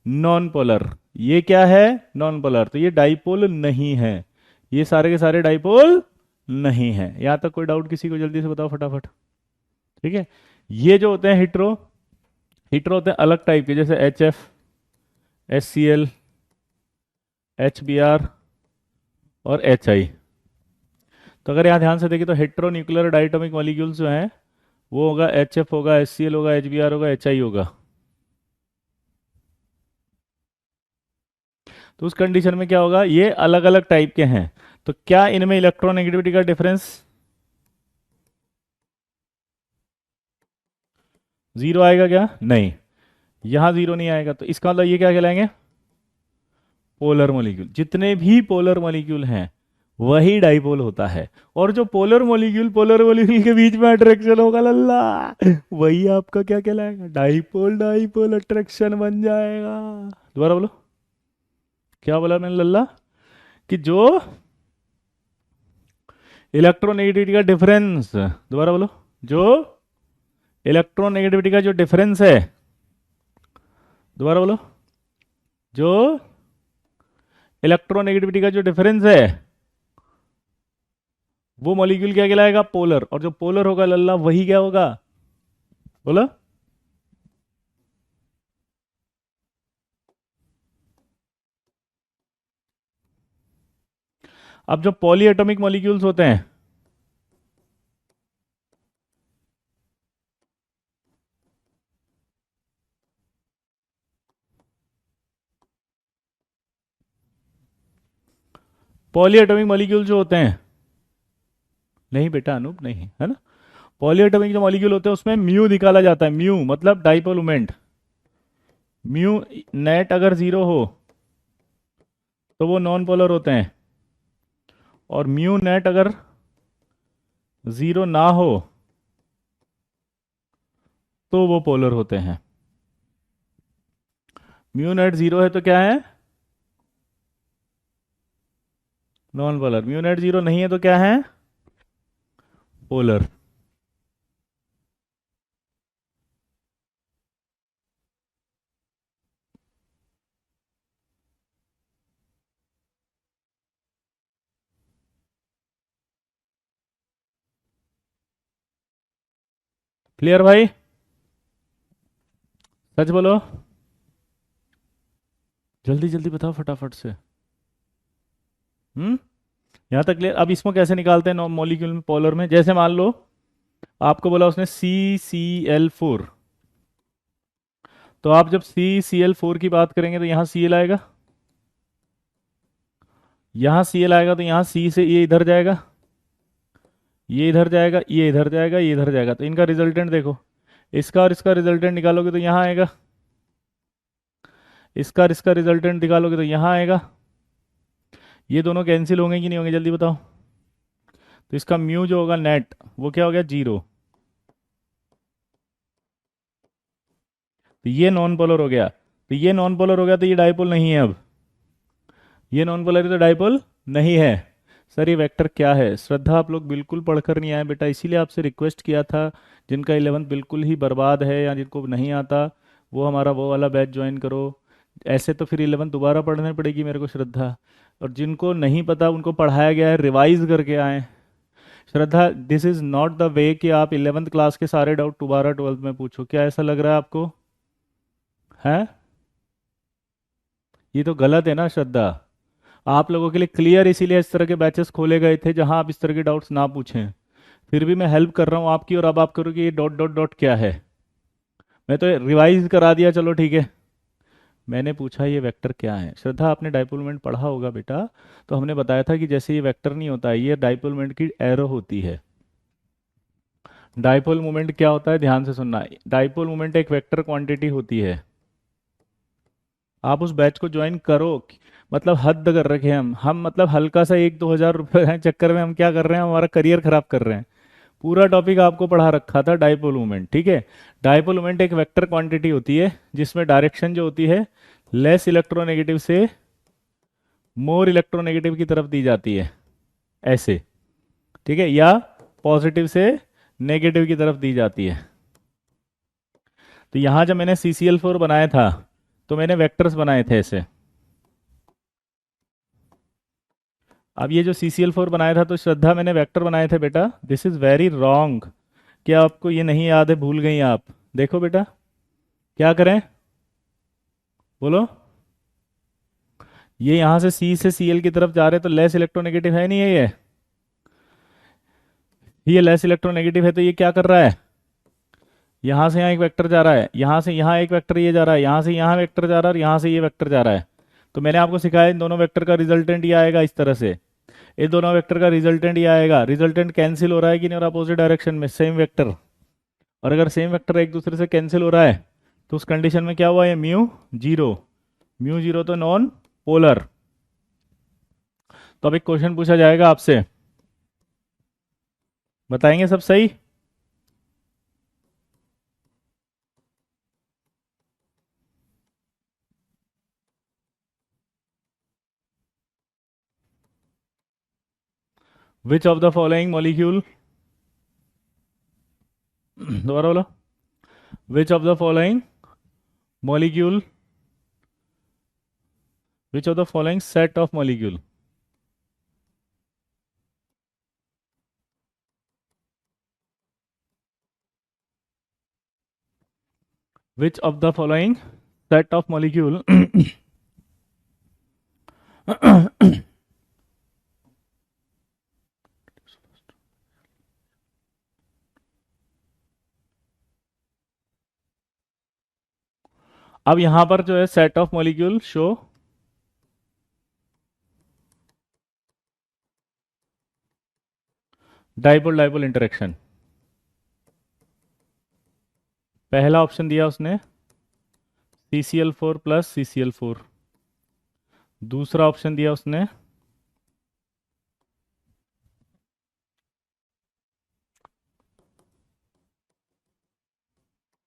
Non polar. ये क्या है? Non polar. तो ये डाइपोल नहीं है। ये सारे के सारे डाइपोल नहीं है। यहां तक कोई डाउट किसी को, जल्दी से बताओ फटाफट। ठीक है। ये जो होते हैं हिट्रो, हिट्रो होते हैं अलग टाइप के, जैसे HF, HCl, HBr और HI। तो अगर यहाँ ध्यान से देखिए तो हेट्रो न्यूक्लियर डाइटोमिक मॉलिक्यूल्स जो हैं वो होगा HF होगा, HCl होगा, HBr होगा, HI होगा। तो उस कंडीशन में क्या होगा? ये अलग अलग टाइप के हैं। तो क्या इनमें इलेक्ट्रोनेगेटिविटी का डिफरेंस जीरो आएगा क्या? नहीं, यहां जीरो नहीं आएगा। तो इसका मतलब ये क्या कहलाएंगे? Polar molecule. जितने भी पोलर मॉलिक्यूल हैं वही डाइपोल होता है। और जो पोलर मॉलिक्यूल के बीच में अट्रैक्शन होगा लल्ला, वही आपका क्या कहलाएगा? डाइपोल। डाइपोल अट्रैक्शन बन जाएगा। दोबारा बोलो। क्या बोला मैंने लल्ला? कि जो इलेक्ट्रोनेगेटिविटी का डिफरेंस, दोबारा बोलो, जो इलेक्ट्रोनेगेटिविटी का जो डिफरेंस है, दोबारा बोलो, जो इलेक्ट्रोनेगेटिविटी का जो डिफरेंस है वो मॉलिक्यूल क्या कहलाएगा? पोलर। और जो पोलर होगा लल्ला वही क्या होगा? बोलो। अब जो पॉली एटॉमिक मॉलिक्यूल्स होते हैं, पॉलीएटॉमिक मॉलिक्यूल जो होते हैं, नहीं बेटा अनूप नहीं है ना, पॉलीएटॉमिक जो मॉलिक्यूल होते हैं उसमें म्यू निकाला जाता है, म्यू मतलब डाइपोल मोमेंट। म्यू नेट अगर जीरो हो तो वो नॉन पोलर होते हैं, और म्यू नेट अगर जीरो ना हो तो वो पोलर होते हैं। म्यू नेट जीरो है तो क्या है, non polar. Mu net zero नहीं है तो क्या है, पोलर। क्लियर भाई, सच बोलो, जल्दी जल्दी बताओ फटाफट से। यहाँ तक क्लियर। अब इसको कैसे निकालते हैं मॉलिक्यूल में, पोलर में, जैसे मान लो आपको बोला उसने CCl4, तो आप जब CCl4 की बात करेंगे तो यहाँ Cl आएगा, यहाँ Cl आएगा, तो यहाँ C से ये इधर जाएगा, ये इधर जाएगा, ये इधर जाएगा, ये इधर जाएगा, तो इनका रिजल्टेंट देखो, इसका और इसका रिजल्टेंट निकालोगे तो यहाँ आएगा, इसका और इसका रिजल्टेंट निकालोगे तो यहाँ आएगा। ये दोनों कैंसिल होंगे कि नहीं होंगे, जल्दी बताओ। तो इसका म्यू जो होगा नेट, वो क्या हो गया, जीरो। तो ये नॉन पोलर हो गया, तो ये नॉन पोलर हो गया, तो ये डाइपोल नहीं है अब, ये नॉन पोलर है तो डाइपोल नहीं है। सर ये वेक्टर क्या है, श्रद्धा आप लोग बिल्कुल पढ़कर नहीं आए बेटा, इसीलिए आपसे रिक्वेस्ट किया था, जिनका 11th बिल्कुल ही बर्बाद है या जिनको नहीं आता वो हमारा वो वाला बैच ज्वाइन करो। ऐसे तो फिर 11th दोबारा पढ़नी पड़ेगी मेरे को श्रद्धा, और जिनको नहीं पता उनको पढ़ाया गया है, रिवाइज करके आए। Shraddha this is not the way कि आप 11th क्लास के सारे डाउट दोबारा 12th में पूछो, क्या ऐसा लग रहा है आपको, है? ये तो गलत है ना श्रद्धा। आप लोगों के लिए क्लियर इसीलिए इस तरह के बैचेस खोले गए थे जहां आप इस तरह के डाउट्स ना पूछें। फिर भी मैं हेल्प कर रहा हूँ आपकी, और अब आप करोगे ये डॉट डॉट डॉट क्या है। मैं तो रिवाइज करा दिया, चलो ठीक है। मैंने पूछा ये वेक्टर क्या है, श्रद्धा आपने डाइपोल मोमेंट पढ़ा होगा बेटा, तो हमने बताया था कि जैसे ये वेक्टर नहीं होता है, ये डाइपोल मोमेंट की एरो होती है। डाइपोल मोमेंट क्या होता है, ध्यान से सुनना, डाइपोल मोमेंट एक वेक्टर क्वांटिटी होती है। आप उस बैच को ज्वाइन करो, मतलब हद कर रखे हैं हम मतलब हल्का सा 1-2 हज़ार रुपए के चक्कर में हम क्या कर रहे हैं, हमारा करियर खराब कर रहे हैं। पूरा टॉपिक आपको पढ़ा रखा था डाइपोल मोमेंट, ठीक है। डाइपोल मोमेंट एक वेक्टर क्वांटिटी होती है जिसमें डायरेक्शन जो होती है लेस इलेक्ट्रोनेगेटिव से मोर इलेक्ट्रोनेगेटिव की तरफ दी जाती है, ऐसे, ठीक है, या पॉजिटिव से नेगेटिव की तरफ दी जाती है। तो यहां जब मैंने CCl4 बनाया था तो मैंने वेक्टर्स बनाए थे ऐसे। अब ये जो CCl4 बनाया था तो श्रद्धा मैंने वेक्टर बनाए थे बेटा, दिस इज वेरी रॉन्ग। क्या आपको ये नहीं याद है, भूल गई आप? देखो बेटा, क्या करें, बोलो। ये यहाँ से C से Cl की तरफ जा रहे तो लेस इलेक्ट्रोनेगेटिव है नहीं है ये लेस इलेक्ट्रोनेगेटिव है, तो ये क्या कर रहा है, यहाँ से यहाँ एक वेक्टर जा रहा है, यहाँ से यहाँ एक वेक्टर ये जा रहा है, यहाँ से यहाँ वेक्टर जा रहा है, और यहाँ से ये वेक्टर जा रहा है। तो मैंने आपको सिखाया इन दोनों वेक्टर का रिजल्टेंट ये आएगा इस तरह से, इन दोनों वेक्टर का रिजल्टेंट ये आएगा। रिजल्टेंट कैंसिल हो रहा है कि नहीं हो रहा अपोजिट डायरेक्शन में, सेम वेक्टर। और अगर सेम वेक्टर एक दूसरे से कैंसिल हो रहा है तो उस कंडीशन में क्या हुआ, ये म्यू जीरो, म्यू जीरो तो नॉन पोलर। तो अब एक क्वेश्चन पूछा जाएगा आपसे, बताएंगे सब सही? Which of the following molecule, दोबारा बोलो, which of the following molecule, which of the following set of molecule, which of the following set of molecule अब यहां पर जो है set of molecule show, dipole dipole interaction. पहला option दिया उसने CCl4 प्लस CCl4। दूसरा ऑप्शन दिया उसने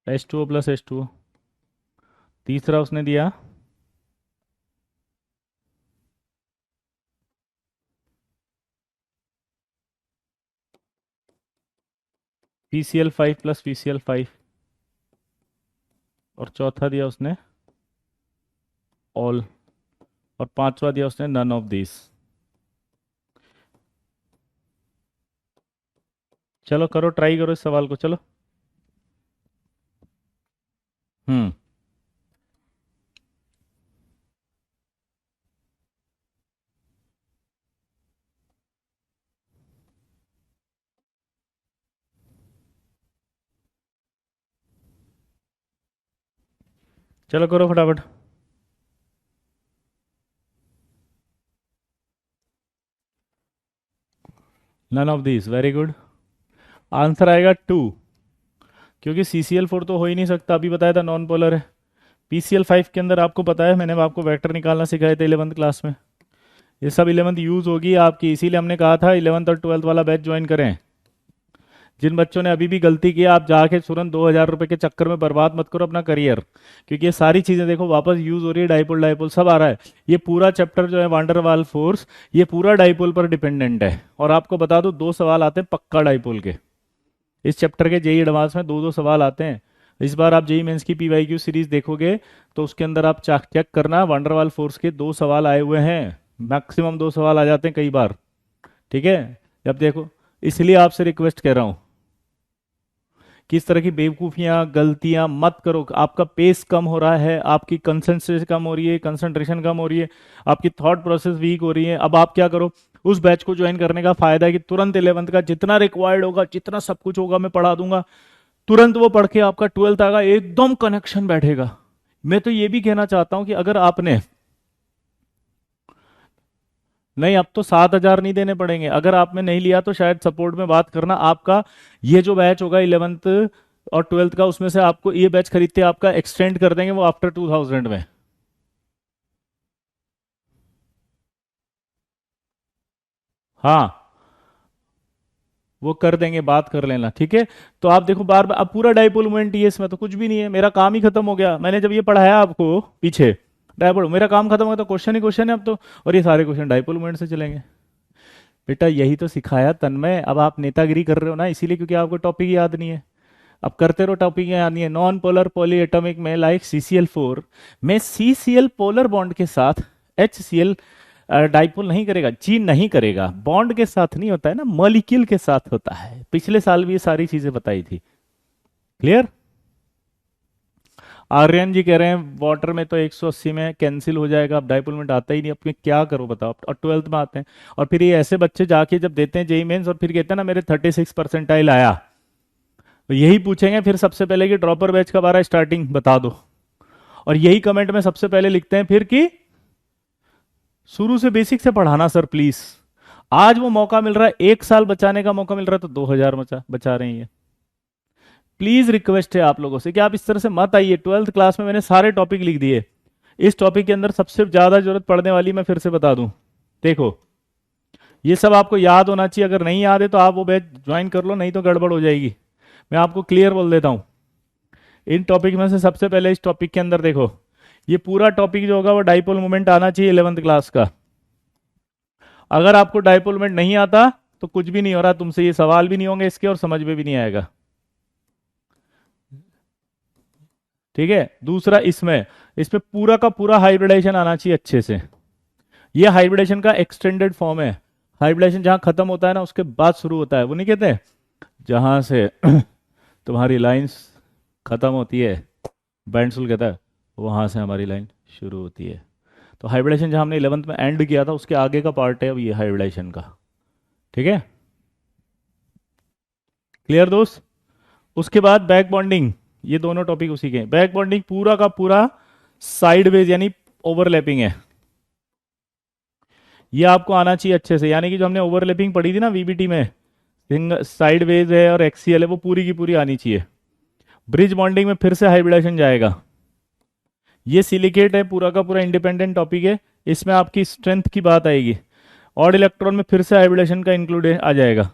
H2O प्लस H2O। तीसरा उसने दिया PCl5 प्लस PCl5। और चौथा दिया उसने ऑल। और पांचवा दिया उसने नन ऑफ दिस। चलो करो, ट्राई करो इस सवाल को, चलो। हम्म। चलो करो फटाफट। None of this, very good. Answer आएगा 2, क्योंकि CCl4 तो हो ही नहीं सकता, अभी बताया था नॉन पोलर है। PCl5 के अंदर आपको पता है, मैंने आपको वेक्टर निकालना सिखाए थे 11th क्लास में। ये सब 11th यूज होगी आपकी, इसीलिए हमने कहा था 11th और 12th वाला बैच ज्वाइन करें। जिन बच्चों ने अभी भी गलती की, आप जाके तुरंत 2,000 रुपए के चक्कर में बर्बाद मत करो अपना करियर, क्योंकि ये सारी चीजें देखो वापस यूज हो रही है, डाइपोल डाइपोल सब आ रहा है। ये पूरा चैप्टर जो है वांडरवाल फोर्स, ये पूरा डाइपोल पर डिपेंडेंट है। और आपको बता दूं, 2 सवाल आते हैं पक्का डाइपोल के। इस चैप्टर के जेई एडवांस में 2-2 सवाल आते हैं। इस बार आप जेई मेंस की PYQ सीरीज देखोगे तो उसके अंदर आप चेक चेक करना, वांडरवाल फोर्स के 2 सवाल आए हुए हैं। मैक्सिमम 2 सवाल आ जाते हैं कई बार। ठीक है, जब देखो, इसलिए आपसे रिक्वेस्ट कर रहा हूं कि इस तरह की बेवकूफ़ियां गलतियां मत करो। आपका पेस कम हो रहा है, आपकी कंसंट्रेशन कम हो रही है, कंसंट्रेशन कम हो रही है, आपकी थॉट प्रोसेस वीक हो रही है। अब आप क्या करो, उस बैच को ज्वाइन करने का फायदा है कि तुरंत 11th का जितना रिक्वायर्ड होगा, जितना सब कुछ होगा मैं पढ़ा दूंगा। तुरंत वो पढ़ के आपका 12th आएगा, एकदम कनेक्शन बैठेगा। मैं तो ये भी कहना चाहता हूं कि अगर आपने, नहीं अब तो 7,000 नहीं देने पड़ेंगे, अगर आपने नहीं लिया तो शायद सपोर्ट में बात करना। आपका ये जो बैच होगा 11th और 12th का, उसमें से आपको ये बैच खरीदते आपका एक्सटेंड कर देंगे वो आफ्टर 2000 में। हाँ, वो कर देंगे, बात कर लेना, ठीक है। तो आप देखो बार बार, अब पूरा डाइपोल मोमेंट ये, इसमें तो कुछ भी नहीं है, मेरा काम ही खत्म हो गया। मैंने जब ये पढ़ाया आपको पीछे डाइपोल, मेरा काम खत्म हो गया, तो क्वेश्चन ही क्वेश्चन है अब तो। और ये सारे क्वेश्चन डाइपोल मोमेंट से चलेंगे। बेटा यही तो सिखाया तन्मय, अब आप नेतागिरी कर रहे हो ना, इसीलिए क्योंकि आपको टॉपिक याद नहीं है। अब करते रहो, टॉपिक याद नहीं है। नॉन पोलर पॉली एटॉमिक में लाइक CCl4 में CCl पोलर बॉन्ड के साथ HCl डाइपोल नहीं करेगा जी, नहीं करेगा। बॉन्ड के साथ नहीं होता है ना, मॉलिक्यूल के साथ होता है। पिछले साल भी ये सारी चीजें बताई थी। क्लियर। आर्यन जी कह रहे हैं वाटर में तो 180 में कैंसिल हो जाएगा, अब डाइपोल में आता ही नहीं, अब मैं क्या करूं बताओ। और 12th में आते हैं, और फिर ये ऐसे बच्चे जाके जब देते हैं जेई मेंस और फिर कहते हैं ना मेरे 36 परसेंटाइल आया, तो यही पूछेंगे फिर सबसे पहले कि ड्रॉपर बैच कब आ रहा है, स्टार्टिंग बता दो। और यही कमेंट में सबसे पहले लिखते हैं फिर कि शुरू से बेसिक से पढ़ाना सर प्लीज। आज वो मौका मिल रहा है, 1 साल बचाने का मौका मिल रहा है, तो 2,000 बचा रहे हैं। प्लीज रिक्वेस्ट है आप लोगों से कि आप इस तरह से मत आइए। 12th क्लास में मैंने सारे टॉपिक लिख दिए। इस टॉपिक के अंदर सबसे ज्यादा जरूरत पड़ने वाली, मैं फिर से बता दूं, देखो ये सब आपको याद होना चाहिए। अगर नहीं याद है तो आप वो बैच ज्वाइन कर लो, नहीं तो गड़बड़ हो जाएगी। मैं आपको क्लियर बोल देता हूं, इन टॉपिक में से सबसे पहले इस टॉपिक के अंदर देखो, ये पूरा टॉपिक जो होगा वो डाइपोल मोमेंट आना चाहिए 11th क्लास का। अगर आपको डाइपोल मोमेंट नहीं आता तो कुछ भी नहीं हो रहा तुमसे, ये सवाल भी नहीं होंगे इसके और समझ में भी नहीं आएगा। ठीक है। दूसरा, इसमें इसमें पूरा का पूरा हाइब्रिडाइजेशन आना चाहिए अच्छे से। ये हाइब्रिडेशन का एक्सटेंडेड फॉर्म है। हाइब्रिडेशन जहां खत्म होता है ना, उसके बाद शुरू होता है। वो नहीं कहते जहां से तुम्हारी लाइंस खत्म होती है, बैंडसुल कहता है, वहां से हमारी लाइन शुरू होती है। तो हाइब्रिडेशन जहां हमने 11th में एंड किया था, उसके आगे का पार्ट है अब ये हाइब्रिडेशन का। ठीक है, क्लियर दोस्त। उसके बाद बैक बॉन्डिंग, ये दोनों टॉपिक उसी के हैं। बैक बॉन्डिंग पूरा का पूरा साइडवेज यानी ओवरलैपिंग है, ये आपको आना चाहिए अच्छे से। यानी कि जो हमने ओवरलैपिंग पढ़ी थी ना VBT में, साइड वेज है और एक्सीएल है, वो पूरी की पूरी आनी चाहिए। ब्रिज बॉन्डिंग में फिर से हाइब्रिडेशन जाएगा। ये सिलिकेट है, पूरा का पूरा इंडिपेंडेंट टॉपिक है, इसमें आपकी स्ट्रेंथ की बात आएगी। ऑड इलेक्ट्रॉन में फिर से हाइब्रिडेशन का इंक्लूड आ जाएगा।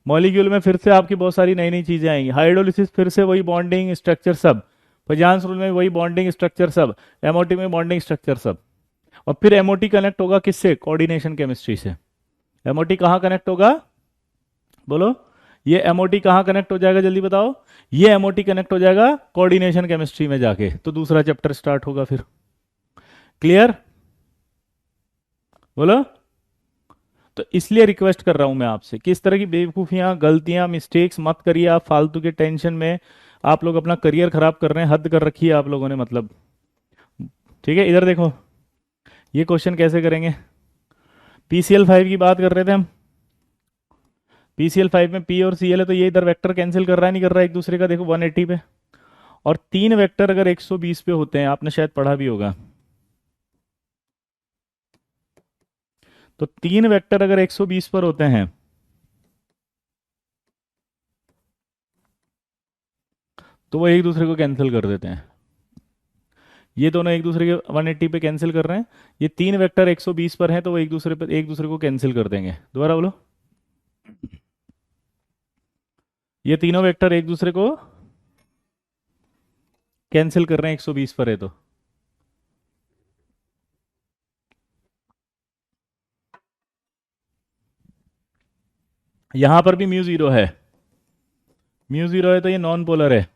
मॉलिक्यूल में फिर से आपकी बहुत सारी नई नई चीजें आएंगी। हाइड्रोलिसिस फिर से वही बॉन्डिंग स्ट्रक्चर सब। पजांस रूल में वही बॉन्डिंग स्ट्रक्चर सब। एमओटी में बॉन्डिंग स्ट्रक्चर सब। और फिर एमओटी कनेक्ट होगा किससे? कोऑर्डिनेशन केमिस्ट्री से। एमओटी कहाँ कनेक्ट होगा? बोलो। ये एमओटी कहाँ कनेक्ट हो जाएगा, जल्दी बताओ। ये एमओटी कनेक्ट हो जाएगा कोऑर्डिनेशन केमिस्ट्री में जाके, तो दूसरा चैप्टर स्टार्ट होगा फिर। क्लियर? बोलो। तो इसलिए रिक्वेस्ट कर रहा हूं मैं आपसे कि इस तरह की बेवकूफियां, गलतियां, मिस्टेक्स मत करिए आप फालतू के टेंशन में। आप लोग अपना करियर खराब कर रहे हैं, हद कर रखी है आप लोगों ने, मतलब। ठीक है, इधर देखो, ये क्वेश्चन कैसे करेंगे। PCl5 की बात कर रहे थे हम। PCl5 में P और Cl है, तो ये इधर वेक्टर कैंसिल कर रहा है, नहीं कर रहा है एक दूसरे का? देखो 180 पे। और तीन वेक्टर अगर 120 पे होते हैं, आपने शायद पढ़ा भी होगा, तो तीन वेक्टर अगर 120 पर होते हैं तो वो एक दूसरे को कैंसिल कर देते हैं। ये दोनों एक दूसरे के 180 पे कैंसिल कर रहे हैं। ये तीन वेक्टर 120 पर हैं, तो वो एक दूसरे को कैंसिल कर देंगे। दोबारा बोलो। ये तीनों वेक्टर एक दूसरे को कैंसिल कर रहे हैं 120 पर है तो। यहां पर भी म्यू जीरो है। म्यू जीरो है तो ये नॉन पोलर है,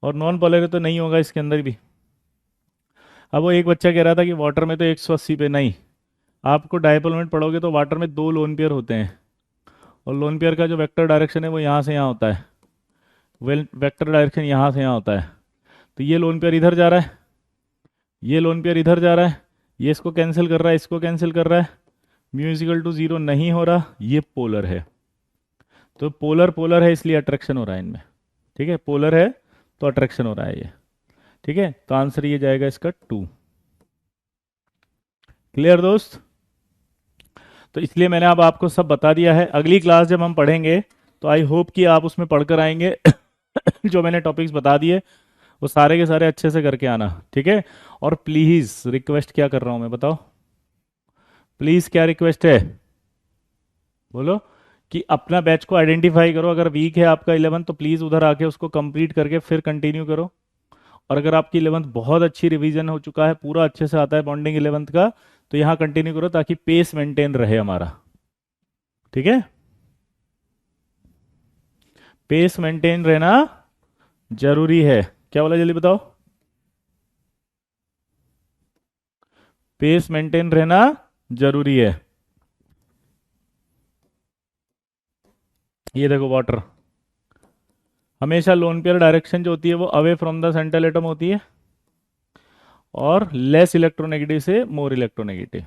और नॉन पोलर है तो नहीं होगा इसके अंदर भी। अब वो एक बच्चा कह रहा था कि वाटर में तो 180 पे, नहीं। आपको डायपोल मोमेंट पढ़ोगे तो वाटर में दो लोन पेयर होते हैं, और लोन पेयर का जो वेक्टर डायरेक्शन है वो यहाँ से यहाँ होता है। वेक्टर डायरेक्शन यहाँ से यहाँ होता है। तो ये लोन पेयर इधर जा रहा है, ये लोन पेयर इधर जा रहा है, ये इसको कैंसिल कर रहा है, इसको कैंसिल कर रहा है। म्यू इजिकल टू जीरो नहीं हो रहा, ये पोलर है। तो पोलर पोलर है इसलिए अट्रैक्शन हो रहा है इनमें। ठीक है, पोलर है तो अट्रैक्शन हो रहा है ये। ठीक है, तो आंसर ये जाएगा इसका 2। क्लियर दोस्त? तो इसलिए मैंने अब आपको सब बता दिया है। अगली क्लास जब हम पढ़ेंगे तो आई होप कि आप उसमें पढ़कर आएंगे। जो मैंने टॉपिक्स बता दिए वो सारे के सारे अच्छे से करके आना, ठीक है। और प्लीज रिक्वेस्ट क्या कर रहा हूं मैं, बताओ। प्लीज क्या रिक्वेस्ट है? बोलो। कि अपना बैच को आइडेंटिफाई करो, अगर वीक है आपका 11 तो प्लीज उधर आके उसको कंप्लीट करके फिर कंटिन्यू करो। और अगर आपकी 11th बहुत अच्छी रिवीजन हो चुका है, पूरा अच्छे से आता है बॉन्डिंग 11th का, तो यहाँ कंटिन्यू करो ताकि पेस मेंटेन रहे हमारा। ठीक है, पेस मेंटेन रहना जरूरी है। क्या बोला, जल्दी बताओ। पेस मेंटेन रहना जरूरी है। ये देखो, वाटर हमेशा लोन पेयर डायरेक्शन जो होती है वो away from the central atom होती है, और लेस इलेक्ट्रोनेगेटिव से मोर इलेक्ट्रोनेगेटिव।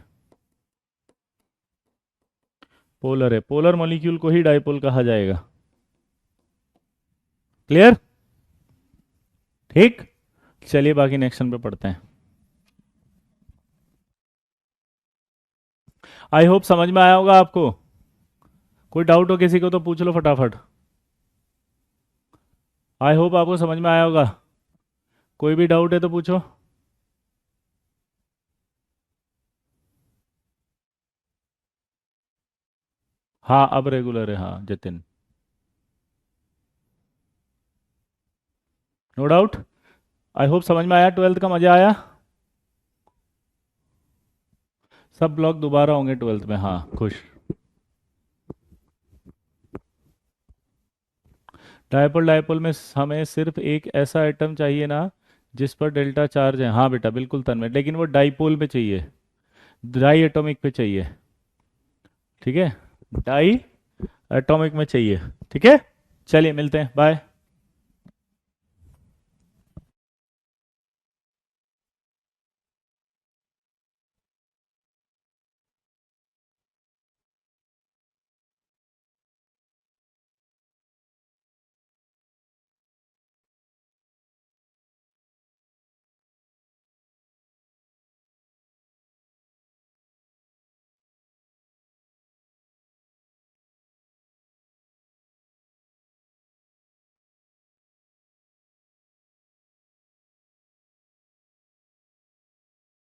पोलर है, पोलर मॉलिक्यूल को ही डाइपोल कहा जाएगा। क्लियर? ठीक, चलिए बाकी नेक्स्ट पे पढ़ते हैं। आई होप समझ में आया होगा आपको। कोई डाउट हो किसी को तो पूछ लो फटाफट। आई होप आपको समझ में आया होगा। कोई भी डाउट है तो पूछो। हाँ, अब रेगुलर है, हाँ Jatin, no doubt. I hope समझ में आया, 12th का मजा आया। सब ब्लॉक दोबारा होंगे 12th में, हाँ खुश। डायपोल डायपोल में हमें सिर्फ एक ऐसा एटम चाहिए ना जिस पर डेल्टा चार्ज है। हाँ बेटा बिल्कुल तन्मय, लेकिन वो डाइपोल पे चाहिए, डाई एटॉमिक पे चाहिए। ठीक है, डाई एटॉमिक में चाहिए। ठीक है, चलिए मिलते हैं, बाय।